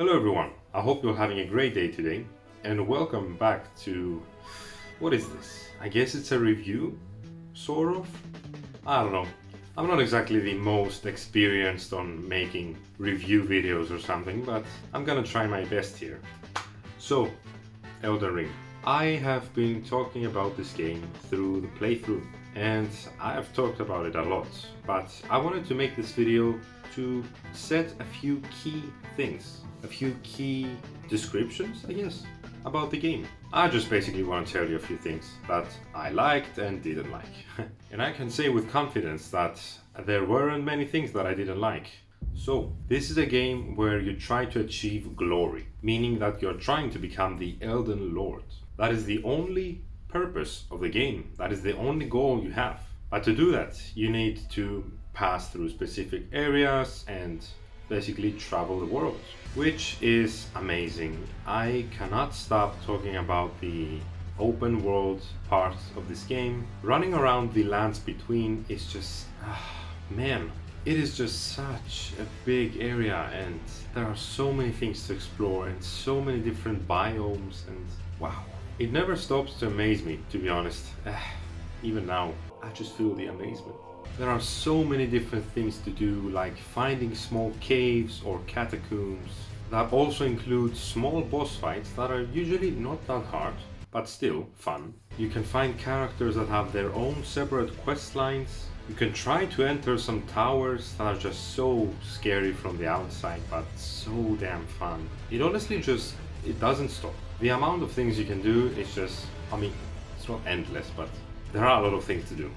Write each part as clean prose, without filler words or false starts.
Hello everyone, I hope you're having a great day today and welcome back to... what is this? I guess it's a review? Sort of? I don't know. I'm not exactly the most experienced on making review videos or something, but I'm gonna try my best here. So, Elden Ring. I have been talking about this game through the playthrough and I have talked about it a lot, but I wanted to make this video to set a few key things, a few key descriptions, I guess, about the game. I just basically want to tell you a few things that I liked and didn't like. And I can say with confidence that there weren't many things that I didn't like. So, this is a game where you try to achieve glory, meaning that you're trying to become the Elden Lord. That is the only purpose of the game. That is the only goal you have. But to do that, you need to pass through specific areas and basically travel the world, which is amazing. I cannot stop talking about the open world part of this game. Running around the lands between is just, man, it is just such a big area and there are so many things to explore and so many different biomes and wow. It never stops to amaze me, to be honest. Even now, I just feel the amazement. There are so many different things to do, like finding small caves or catacombs. That also include small boss fights that are usually not that hard, but still fun. You can find characters that have their own separate quest lines. You can try to enter some towers that are just so scary from the outside, but so damn fun. It honestly just, it doesn't stop. The amount of things you can do is just, I mean, it's not endless, but there are a lot of things to do.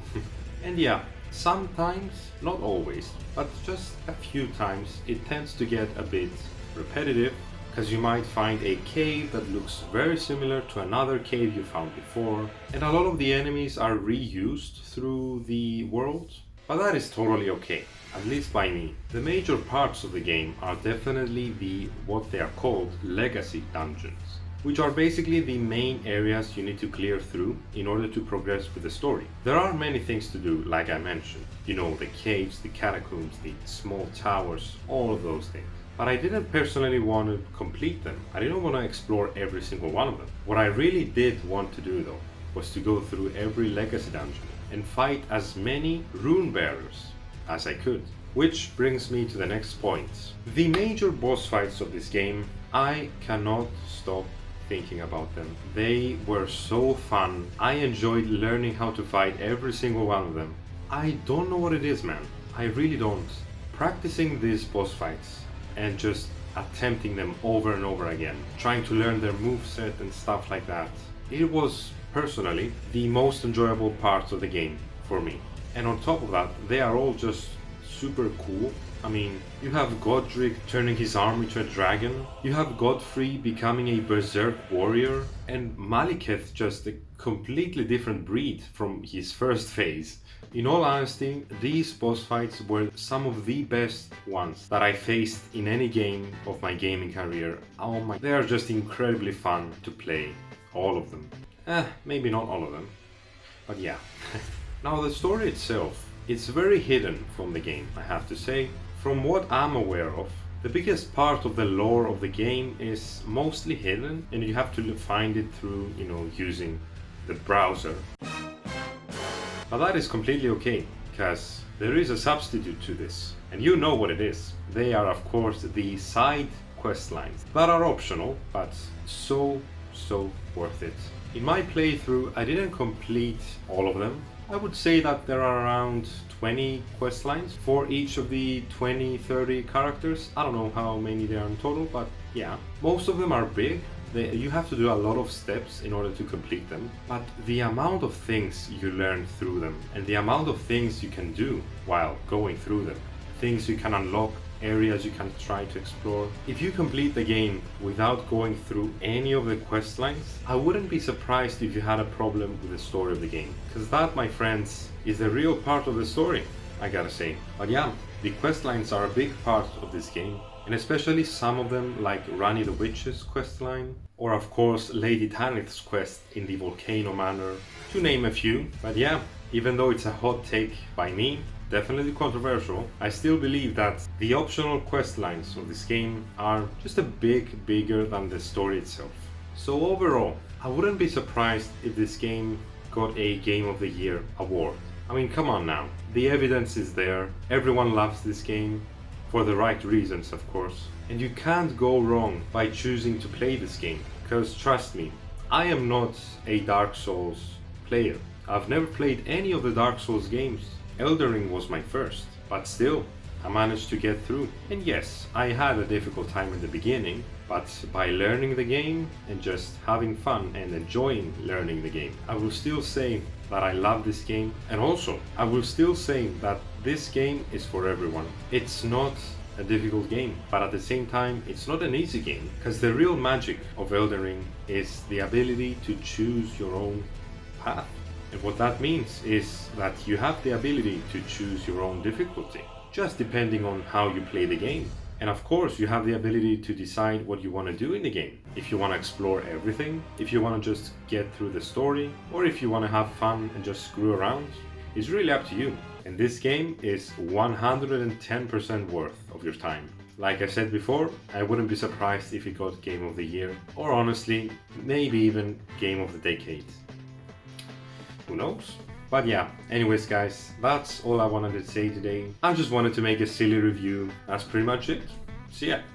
And yeah, sometimes, not always, but just a few times, it tends to get a bit repetitive, because you might find a cave that looks very similar to another cave you found before, and a lot of the enemies are reused through the world, but that is totally okay, at least by me. The major parts of the game are definitely the, what they are called, legacy dungeons, which are basically the main areas you need to clear through in order to progress with the story. There are many things to do, like I mentioned. You know, the caves, the catacombs, the small towers, all of those things. But I didn't personally want to complete them. I didn't want to explore every single one of them. What I really did want to do though, was to go through every legacy dungeon and fight as many rune bearers as I could. Which brings me to the next point. The major boss fights of this game, I cannot stop thinking about them. They were so fun. I enjoyed learning how to fight every single one of them. I don't know what it is, man. I really don't. Practicing these boss fights and just attempting them over and over again, trying to learn their moveset and stuff like that. It was, personally, the most enjoyable part of the game for me. And on top of that, they are all just super cool. I mean, you have Godric turning his arm into a dragon, you have Godfrey becoming a berserk warrior, and Maliketh just a completely different breed from his first phase. In all honesty, these boss fights were some of the best ones that I faced in any game of my gaming career. Oh my, they are just incredibly fun to play, all of them. Maybe not all of them, but yeah. Now the story itself, it's very hidden from the game, I have to say. From what I'm aware of, the biggest part of the lore of the game is mostly hidden and you have to find it through, you know, using the browser. But that is completely okay, because there is a substitute to this, and you know what it is. They are of course the side quest lines that are optional, but so worth it. In my playthrough, I didn't complete all of them. I would say that there are around 20 quest lines for each of the 20-30 characters. I don't know how many there are in total, but yeah. Most of them are big. You have to do a lot of steps in order to complete them, but the amount of things you learn through them and the amount of things you can do while going through them, things you can unlock, areas you can try to explore. If you complete the game without going through any of the quest lines, I wouldn't be surprised if you had a problem with the story of the game, because that, my friends, is the real part of the story, I gotta say. But yeah, the quest lines are a big part of this game, and especially some of them like Rani the Witch's questline, or of course Lady Tanith's quest in the Volcano Manor, to name a few. But yeah, even though it's a hot take by me, definitely controversial, I still believe that the optional quest lines of this game are just a bit bigger than the story itself. So overall, I wouldn't be surprised if this game got a Game of the Year award. I mean, come on now. The evidence is there. Everyone loves this game, for the right reasons, of course. And you can't go wrong by choosing to play this game. Because trust me, I am not a Dark Souls player. I've never played any of the Dark Souls games. Elden Ring was my first, but still, I managed to get through. And yes, I had a difficult time in the beginning, but by learning the game and just having fun and enjoying learning the game, I will still say that I love this game. And also, I will still say that this game is for everyone. It's not a difficult game, but at the same time, it's not an easy game, because the real magic of Elden Ring is the ability to choose your own path. And what that means is that you have the ability to choose your own difficulty, just depending on how you play the game. And of course, you have the ability to decide what you want to do in the game. If you want to explore everything, if you want to just get through the story, or if you want to have fun and just screw around, it's really up to you. And this game is 110% worth of your time. Like I said before, I wouldn't be surprised if it got Game of the Year, or honestly, maybe even Game of the Decade. Who knows? But yeah, anyways guys, that's all I wanted to say today. I just wanted to make a silly review. That's pretty much it. See ya!